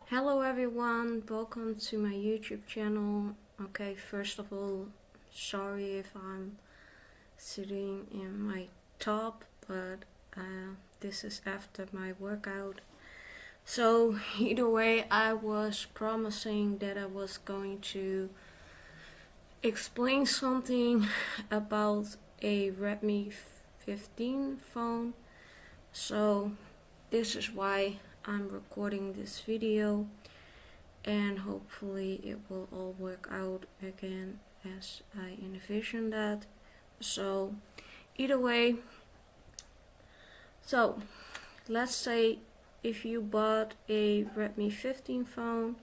Hello everyone, welcome to my YouTube channel. Okay, first of all, sorry if I'm sitting in my top, but this is after my workout. So either way, I was promising that I was going to explain something about a Redmi 15 phone. So this is why I'm recording this video, and hopefully it will all work out again as I envision that. So either way, so let's say if you bought a Redmi 15 phone,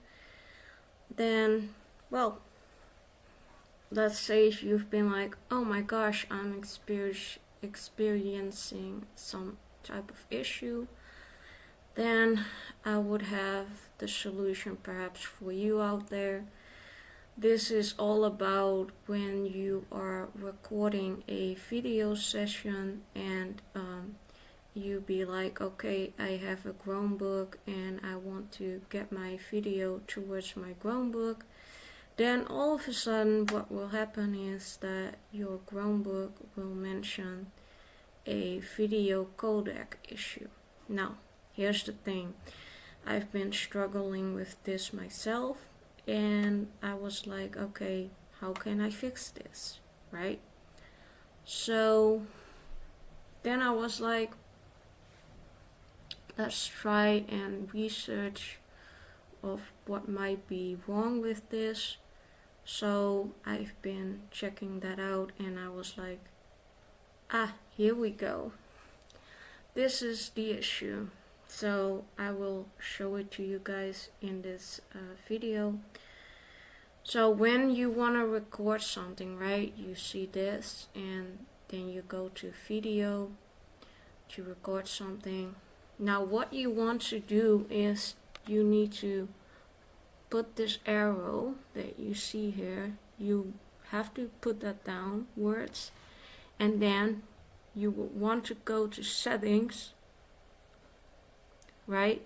then well, let's say if you've been like, oh my gosh, I'm experiencing some type of issue, then I would have the solution perhaps for you out there. This is all about when you are recording a video session and you be like, okay, I have a Chromebook and I want to get my video towards my Chromebook. Then all of a sudden what will happen is that your Chromebook will mention a video codec issue. Now, here's the thing. I've been struggling with this myself, and I was like, okay, how can I fix this, right? So then I was like, let's try and research of what might be wrong with this. So I've been checking that out, and I was like, here we go. This is the issue. So I will show it to you guys in this video. So when you want to record something, right, you see this and then you go to video to record something. Now what you want to do is you need to put this arrow that you see here, you have to put that downwards, and then you want to go to settings, right?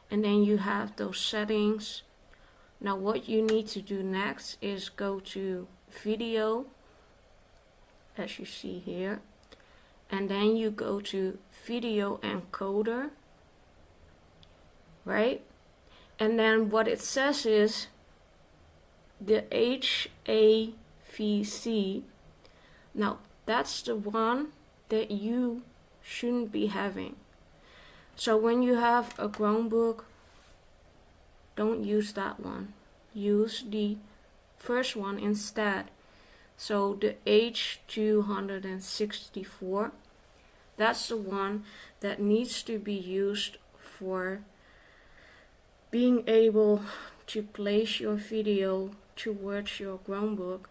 And then you have those settings. Now what you need to do next is go to video, as you see here, and then you go to video encoder, right? And then what it says is the HAVC. Now that's the one that you shouldn't be having. So when you have a Chromebook, don't use that one. Use the first one instead. So the H264, that's the one that needs to be used for being able to place your video towards your Chromebook,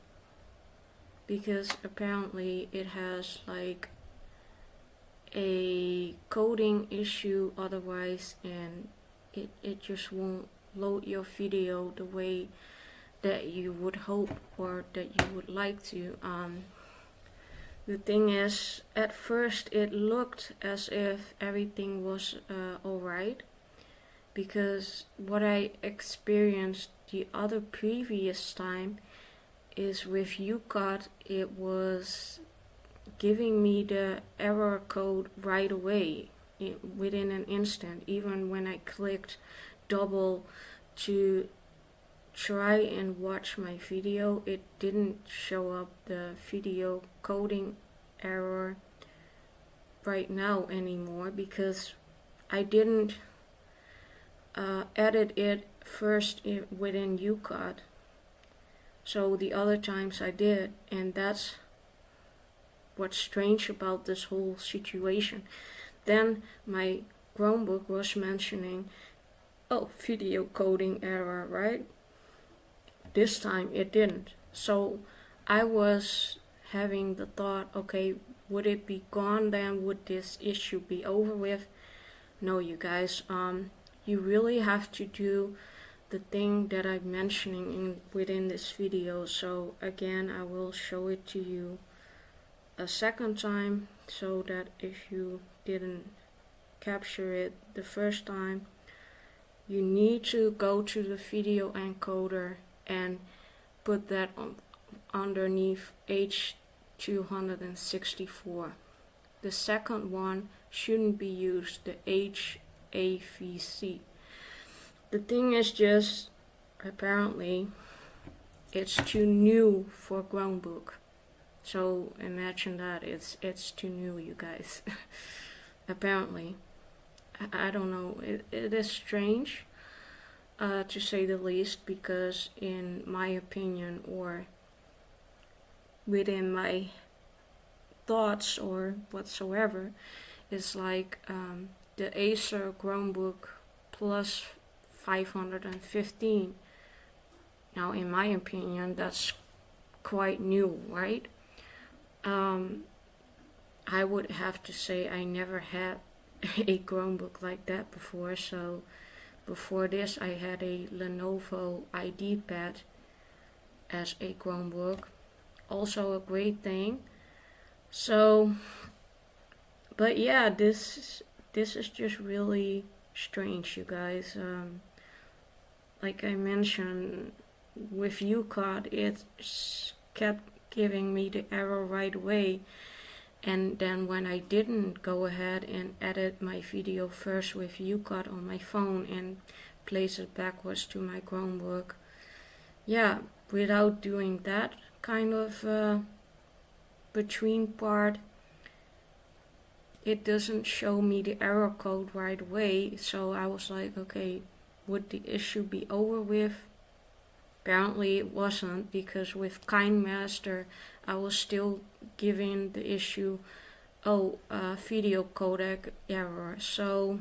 because apparently it has like a coding issue otherwise, and it just won't load your video the way that you would hope or that you would like to. The thing is, at first it looked as if everything was alright, because what I experienced the other previous time is with UCOD, it was giving me the error code right away within an instant. Even when I clicked double to try and watch my video, it didn't show up the video coding error right now anymore, because I didn't edit it first within UCOD. So the other times I did, and that's what's strange about this whole situation. Then my Chromebook was mentioning, oh, video coding error, right? This time it didn't. So I was having the thought, okay, would it be gone then? Would this issue be over with? No, you guys, you really have to do the thing that I'm mentioning within this video. So again, I will show it to you a second time, so that if you didn't capture it the first time, you need to go to the video encoder and put that on underneath H264. The second one shouldn't be used, the HAVC. The thing is just, apparently, it's too new for Chromebook. So imagine that, it's too new, you guys. Apparently. I don't know, it is strange, to say the least, because in my opinion, or within my thoughts or whatsoever, it's like the Acer Chromebook Plus 515. Now in my opinion, that's quite new, right? I would have to say I never had a Chromebook like that before. So before this I had a Lenovo IdeaPad as a Chromebook, also a great thing. So, but yeah, this is just really strange, you guys. Like I mentioned, with UCOD, it kept giving me the error right away. And then when I didn't go ahead and edit my video first with UCOD on my phone and place it backwards to my Chromebook, yeah, without doing that kind of between part, it doesn't show me the error code right away. So I was like, okay, would the issue be over with? Apparently it wasn't, because with KineMaster I was still giving the issue, video codec error. So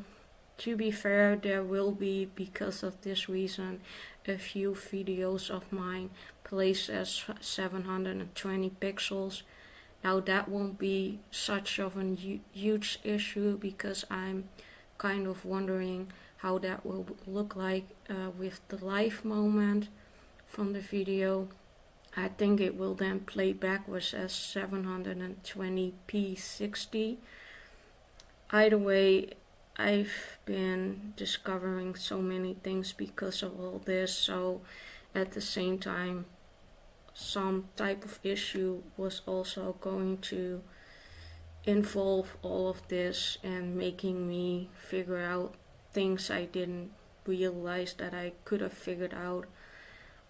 to be fair, there will be, because of this reason, a few videos of mine placed as 720 pixels. Now that won't be such of a huge issue, because I'm kind of wondering how that will look like with the live moment from the video. I think it will then play backwards as 720p 60. Either way, I've been discovering so many things because of all this. So at the same time, some type of issue was also going to involve all of this and making me figure out things I didn't realize that I could have figured out.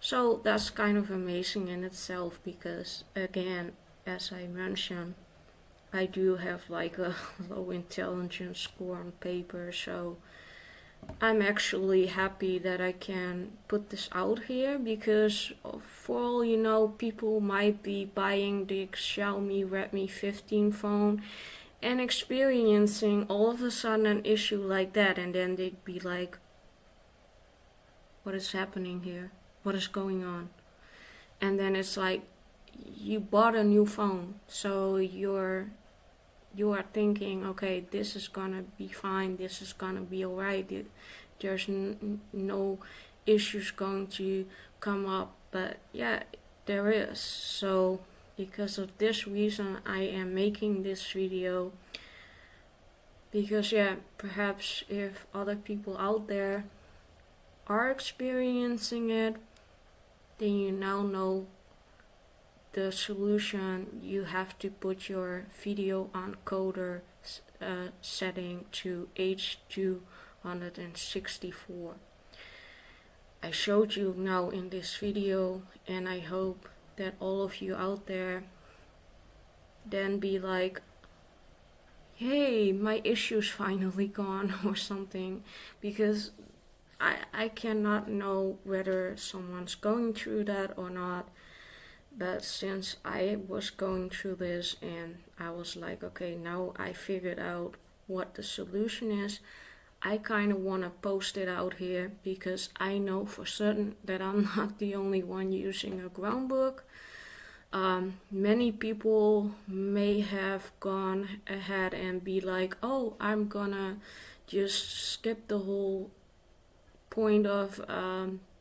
So that's kind of amazing in itself, because again, as I mentioned, I do have like a low intelligence score on paper, so I'm actually happy that I can put this out here, because for all you know, people might be buying the Xiaomi Redmi 15 phone and experiencing all of a sudden an issue like that, and then they'd be like, what is happening here? What is going on? And then it's like, you bought a new phone, so you are thinking, okay, this is gonna be fine, this is gonna be alright, there's no issues going to come up. But yeah, there is. So because of this reason, I am making this video, because yeah, perhaps if other people out there are experiencing it, then you now know the solution. You have to put your video encoder setting to H264. I showed you now in this video, and I hope that all of you out there then be like, hey, my issue's finally gone or something, because I cannot know whether someone's going through that or not. But since I was going through this and I was like, okay, now I figured out what the solution is, I kind of want to post it out here, because I know for certain that I'm not the only one using a Chromebook. Many people may have gone ahead and be like, oh, I'm gonna just skip the whole point of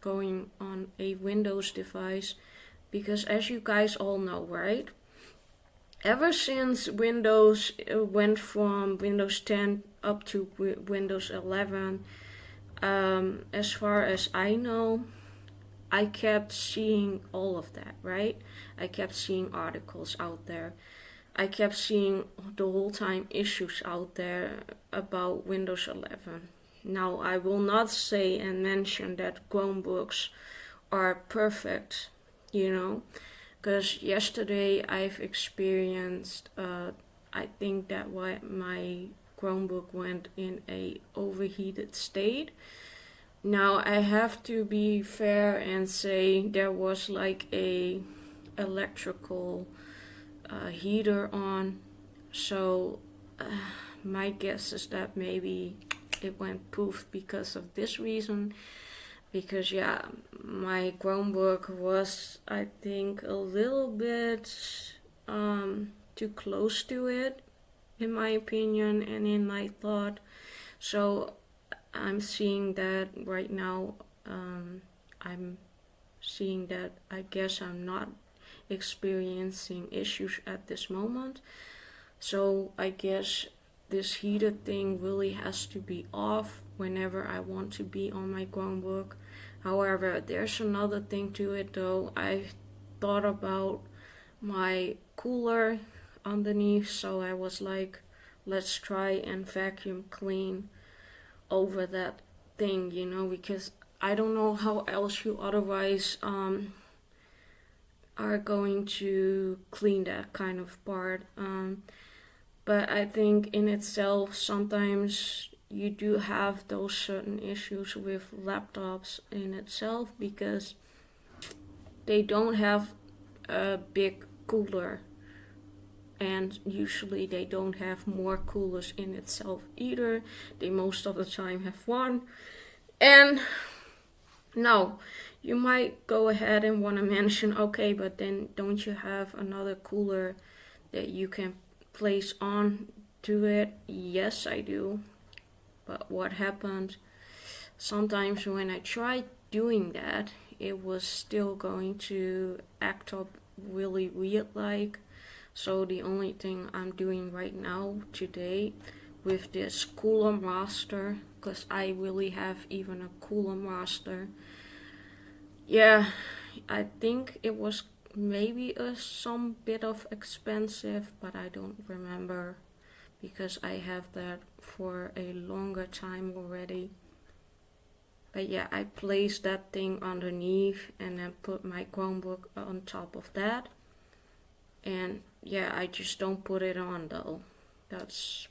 going on a Windows device, because as you guys all know, right, ever since Windows went from Windows 10 up to Windows 11, As far as I know, I kept seeing all of that, right? I kept seeing articles out there. I kept seeing the whole time issues out there about Windows 11. Now, I will not say and mention that Chromebooks are perfect, you know, because yesterday I've experienced, I think that my Chromebook went in a overheated state. Now I have to be fair and say there was like a electrical heater on, so my guess is that maybe it went poof because of this reason. Because yeah, my Chromebook was, I think, a little bit too close to it, in my opinion and in my thought. So I'm seeing that right now. I'm seeing that I guess I'm not experiencing issues at this moment. So I guess this heated thing really has to be off whenever I want to be on my Chromebook. However, there's another thing to it though. I thought about my cooler underneath, so I was like, let's try and vacuum clean over that thing, you know, because I don't know how else you otherwise are going to clean that kind of part. But I think in itself, sometimes you do have those certain issues with laptops in itself because they don't have a big cooler, and usually they don't have more coolers in itself either. They most of the time have one. And now you might go ahead and want to mention, okay, but then don't you have another cooler that you can place on to it? Yes, I do. But what happened, sometimes when I tried doing that, it was still going to act up really weird like. So the only thing I'm doing right now today with this cooler master, because I really have even a cooler master. Yeah, I think it was maybe some bit of expensive, but I don't remember because I have that for a longer time already. But yeah, I placed that thing underneath and then put my Chromebook on top of that. And yeah, I just don't put it on though. That's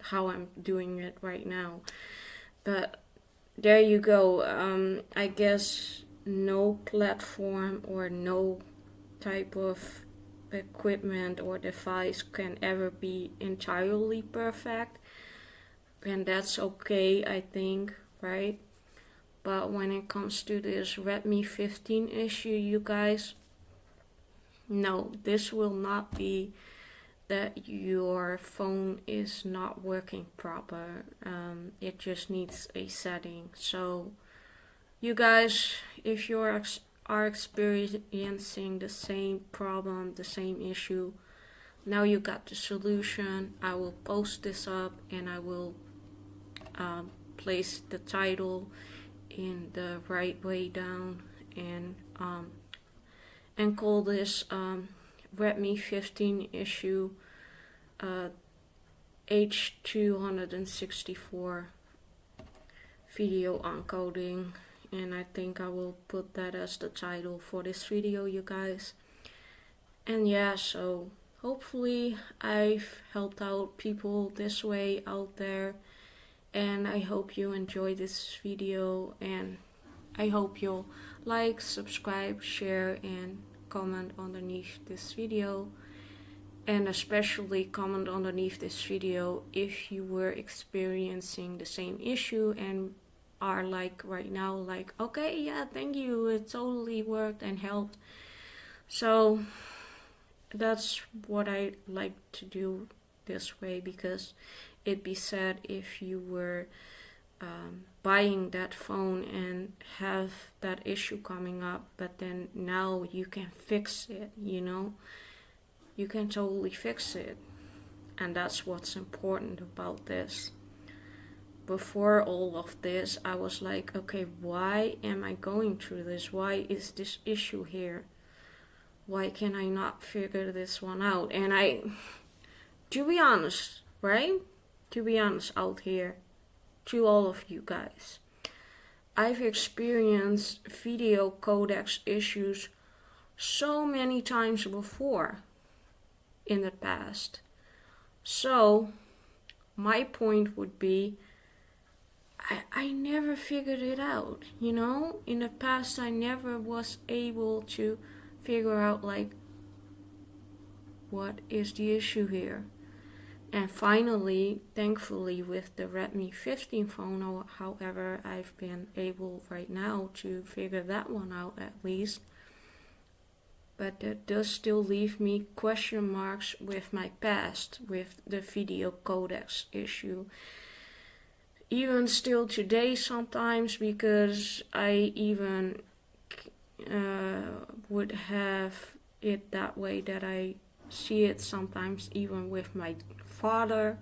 how I'm doing it right now. But there you go. I guess no platform or no type of equipment or device can ever be entirely perfect, and that's okay, I think, right? But when it comes to this Redmi 15 issue, you guys, no, this will not be that your phone is not working proper. It just needs a setting. So you guys, if you are experiencing the same problem, the same issue, now you got the solution. I will post this up and I will place the title in the right way down and call this Redmi 15 issue H264 video encoding, and I think I will put that as the title for this video, you guys. And yeah, so hopefully I've helped out people this way out there, and I hope you enjoy this video, and I hope you'll like, subscribe, share, and comment underneath this video. And especially comment underneath this video if you were experiencing the same issue and are like right now like, okay, yeah, thank you, it totally worked and helped. So that's what I like to do this way, because it'd be sad if you were buying that phone and have that issue coming up, but then now you can fix it, you know. You can totally fix it, and that's what's important about this. before all of this, I was like, okay, why am I going through this? Why is this issue here? Why can I not figure this one out? And to be honest, right? To be honest out here, to all of you guys, I've experienced video codecs issues so many times before in the past. So my point would be, I never figured it out, you know? In the past, I never was able to figure out, like, what is the issue here? And finally, thankfully, with the Redmi 15 phone, however, I've been able right now to figure that one out at least. But that does still leave me question marks with my past, with the video codecs issue. Even still today sometimes, because I even would have it that way, that I see it sometimes even with my father.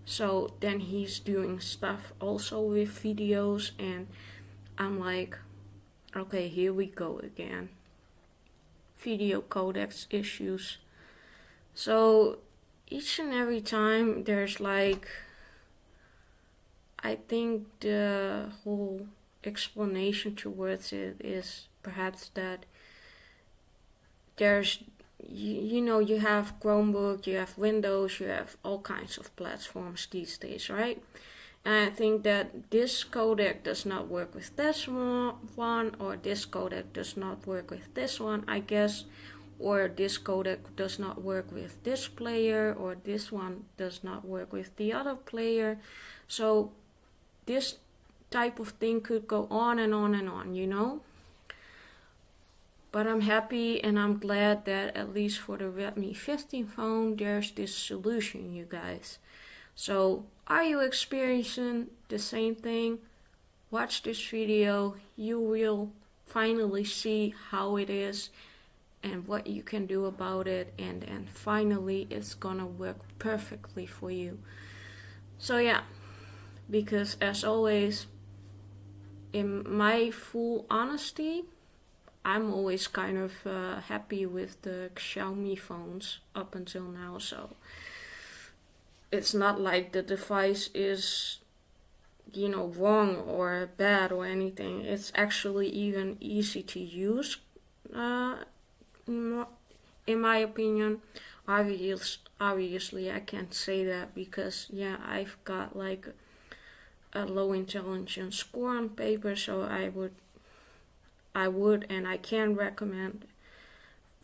So then he's doing stuff also with videos, and I'm like, okay, here we go again. Video codecs issues. So each and every time there's like, I think the whole explanation towards it is perhaps that there's, you know, you have Chromebook, you have Windows, you have all kinds of platforms these days, right? And I think that this codec does not work with this one, or this codec does not work with this one, I guess, or this codec does not work with this player, or this one does not work with the other player. So this type of thing could go on and on and on, you know? But I'm happy and I'm glad that at least for the Redmi 15 phone, there's this solution, you guys. So, are you experiencing the same thing? Watch this video. You will finally see how it is and what you can do about it. And finally, it's gonna work perfectly for you. So yeah, because as always, in my full honesty, I'm always kind of happy with the Xiaomi phones up until now. So it's not like the device is, you know, wrong or bad or anything. It's actually even easy to use, in my opinion. Obviously, I can't say that because, yeah, I've got like a low intelligence score on paper, so I would and I can recommend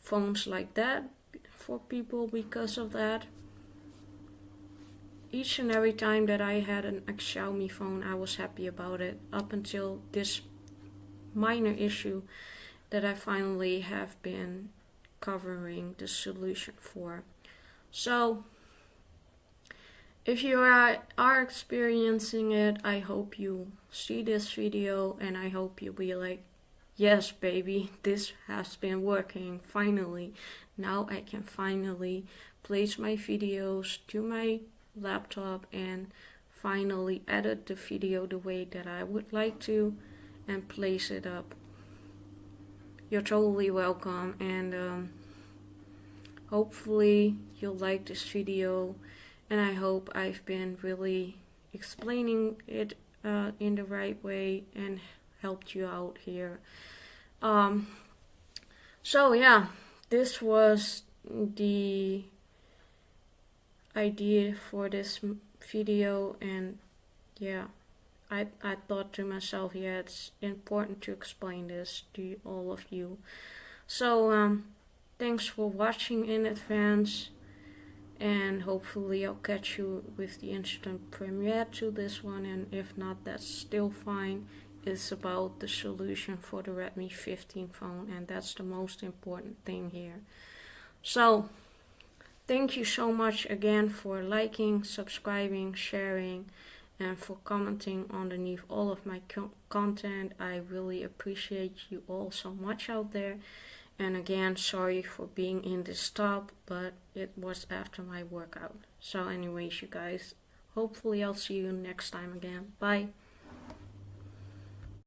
phones like that for people because of that. Each and every time that I had a Xiaomi phone, I was happy about it, up until this minor issue that I finally have been covering the solution for. So if you are experiencing it, I hope you see this video and I hope you'll be like, yes baby, this has been working finally. Now I can finally place my videos to my laptop and finally edit the video the way that I would like to and place it up. You're totally welcome, and hopefully you'll like this video, and I hope I've been really explaining it in the right way and helped you out here. So yeah, this was the idea for this video, and yeah, I thought to myself, yeah, it's important to explain this to all of you. So thanks for watching in advance, and hopefully I'll catch you with the instant premiere to this one, and if not, that's still fine. It's about the solution for the Redmi 15 phone, and that's the most important thing here. So thank you so much again for liking, subscribing, sharing, and for commenting underneath all of my content. I really appreciate you all so much out there. And again, sorry for being in this stop, but it was after my workout. So anyways, you guys, hopefully I'll see you next time again. Bye.